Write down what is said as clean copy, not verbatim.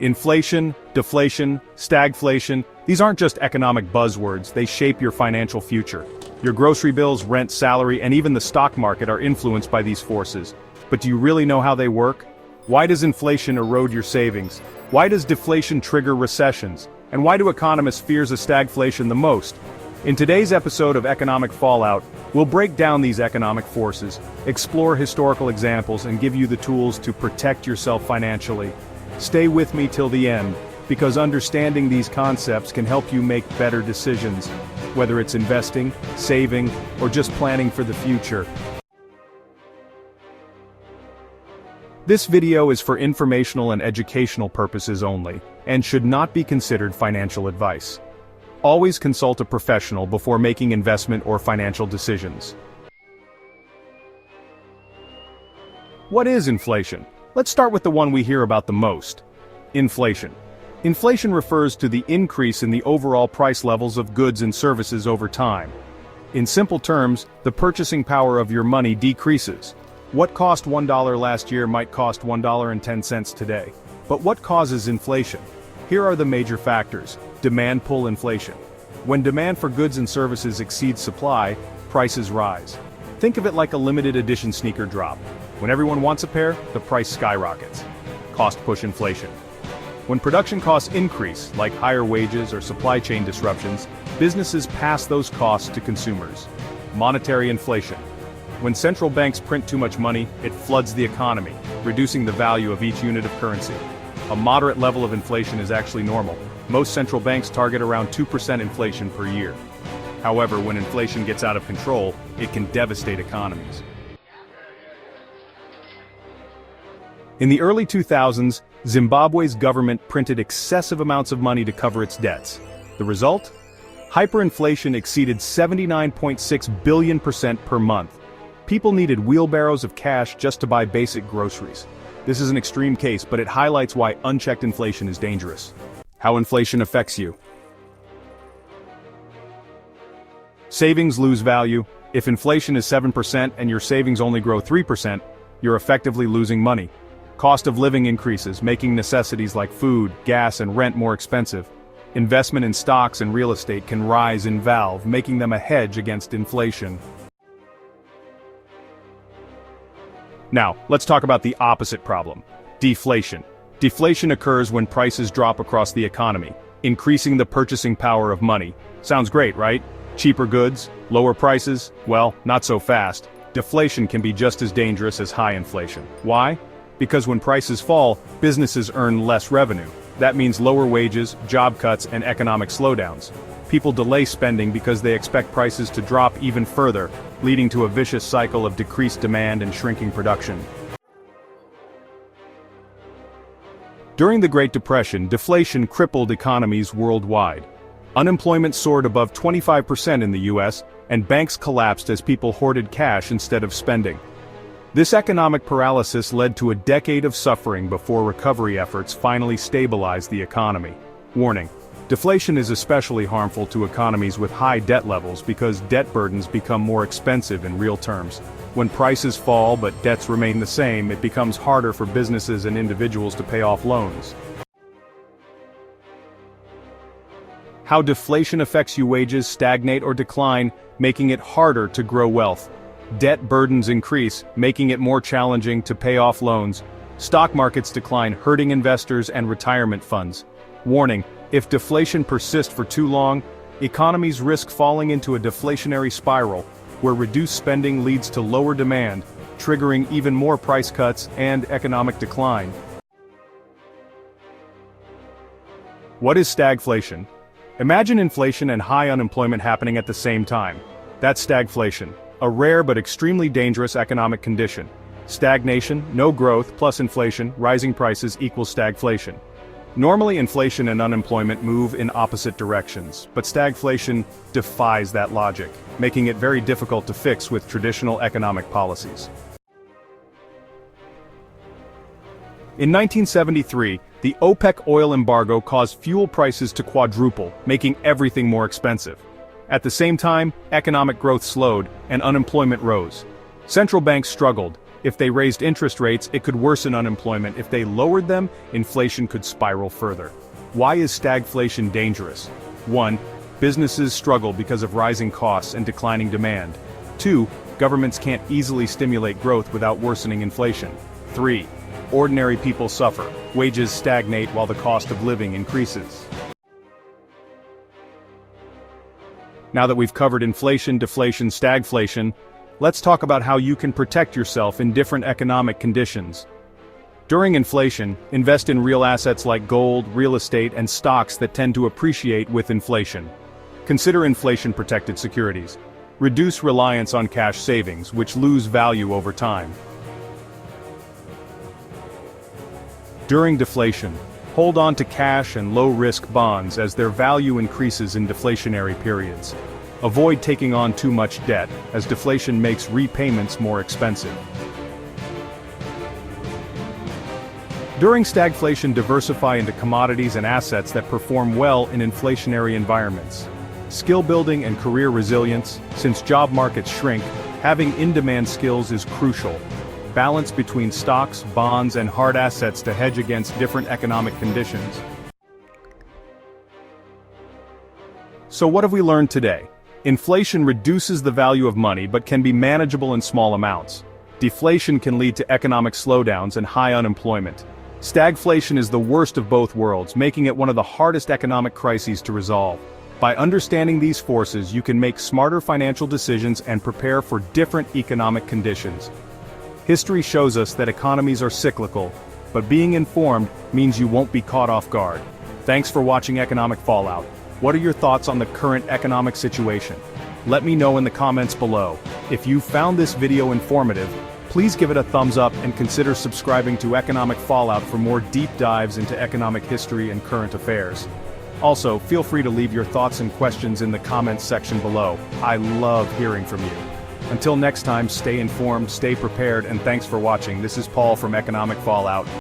Inflation, deflation, stagflation, these aren't just economic buzzwords, they shape your financial future. Your grocery bills, rent, salary, and even the stock market are influenced by these forces. But do you really know how they work? Why does inflation erode your savings? Why does deflation trigger recessions? And why do economists fear a stagflation the most? In today's episode of Economic Fallout, we'll break down these economic forces, explore historical examples, and give you the tools to protect yourself financially. Stay with me till the end, because understanding these concepts can help you make better decisions, whether it's investing, saving, or just planning for the future. This video is for informational and educational purposes only, and should not be considered financial advice. Always consult a professional before making investment or financial decisions. What is inflation? Let's start with the one we hear about the most. Inflation. Inflation refers to the increase in the overall price levels of goods and services over time. In simple terms, the purchasing power of your money decreases. What cost $1 last year might cost $1.10 today. But what causes inflation? Here are the major factors. Demand pull inflation. When demand for goods and services exceeds supply, prices rise. Think of it like a limited edition sneaker drop. When everyone wants a pair, the price skyrockets. Cost push inflation. When production costs increase, like higher wages or supply chain disruptions, businesses pass those costs to consumers. Monetary inflation. When central banks print too much money, it floods the economy, reducing the value of each unit of currency. A moderate level of inflation is actually normal. Most central banks target around 2% inflation per year. However, when inflation gets out of control, it can devastate economies. In the early 2000s, Zimbabwe's government printed excessive amounts of money to cover its debts. The result? Hyperinflation exceeded 79.6 billion % per month. People needed wheelbarrows of cash just to buy basic groceries. This is an extreme case, but it highlights why unchecked inflation is dangerous. How inflation affects you. Savings lose value. If inflation is 7% and your savings only grow 3%, you're effectively losing money. Cost of living increases, making necessities like food, gas, and rent more expensive. Investment in stocks and real estate can rise in value, making them a hedge against inflation. Now, let's talk about the opposite problem. Deflation. Deflation occurs when prices drop across the economy, increasing the purchasing power of money. Sounds great, right? Cheaper goods, lower prices? Well, not so fast. Deflation can be just as dangerous as high inflation. Why? Because when prices fall, businesses earn less revenue. That means lower wages, job cuts, and economic slowdowns. People delay spending because they expect prices to drop even further, leading to a vicious cycle of decreased demand and shrinking production. During the Great Depression, deflation crippled economies worldwide. Unemployment soared above 25% in the US, and banks collapsed as people hoarded cash instead of spending. This economic paralysis led to a decade of suffering before recovery efforts finally stabilized the economy. Warning: deflation is especially harmful to economies with high debt levels because debt burdens become more expensive in real terms. When prices fall but debts remain the same, it becomes harder for businesses and individuals to pay off loans. How deflation affects you: wages stagnate or decline, making it harder to grow wealth. Debt burdens increase, making it more challenging to pay off loans. Stock markets decline, hurting investors and retirement funds. Warning: if deflation persists for too long, economies risk falling into a deflationary spiral, where reduced spending leads to lower demand, triggering even more price cuts and economic decline. What is stagflation? Imagine inflation and high unemployment happening at the same time. That's stagflation, a rare but extremely dangerous economic condition. Stagnation, no growth, plus inflation, rising prices equals stagflation. Normally inflation and unemployment move in opposite directions, but stagflation defies that logic, making it very difficult to fix with traditional economic policies. In 1973, the OPEC oil embargo caused fuel prices to quadruple, making everything more expensive. At the same time, economic growth slowed, and unemployment rose. Central banks struggled, If they raised interest rates, it could worsen unemployment. If they lowered them, inflation could spiral further. Why is stagflation dangerous? 1. Businesses struggle because of rising costs and declining demand. 2. Governments can't easily stimulate growth without worsening inflation. 3. Ordinary people suffer. Wages stagnate while the cost of living increases. Now that we've covered inflation, deflation, stagflation, let's talk about how you can protect yourself in different economic conditions. During inflation, invest in real assets like gold, real estate, and stocks that tend to appreciate with inflation. Consider inflation-protected securities. Reduce reliance on cash savings, which lose value over time. During deflation, hold on to cash and low-risk bonds as their value increases in deflationary periods. Avoid taking on too much debt, as deflation makes repayments more expensive. During stagflation, diversify into commodities and assets that perform well in inflationary environments. Skill building and career resilience. Since job markets shrink, having in-demand skills is crucial. Balance between stocks, bonds, and hard assets to hedge against different economic conditions. So what have we learned today? Inflation reduces the value of money but can be manageable in small amounts. Deflation can lead to economic slowdowns and high unemployment. Stagflation is the worst of both worlds, making it one of the hardest economic crises to resolve. By understanding these forces, you can make smarter financial decisions and prepare for different economic conditions. History shows us that economies are cyclical, but being informed means you won't be caught off guard. Thanks for watching Economic Fallout. What are your thoughts on the current economic situation? Let me know in the comments below. If you found this video informative, please give it a thumbs up and consider subscribing to Economic Fallout for more deep dives into economic history and current affairs. Also, feel free to leave your thoughts and questions in the comments section below. I love hearing from you. Until next time, stay informed, stay prepared, and thanks for watching. This is Paul from Economic Fallout.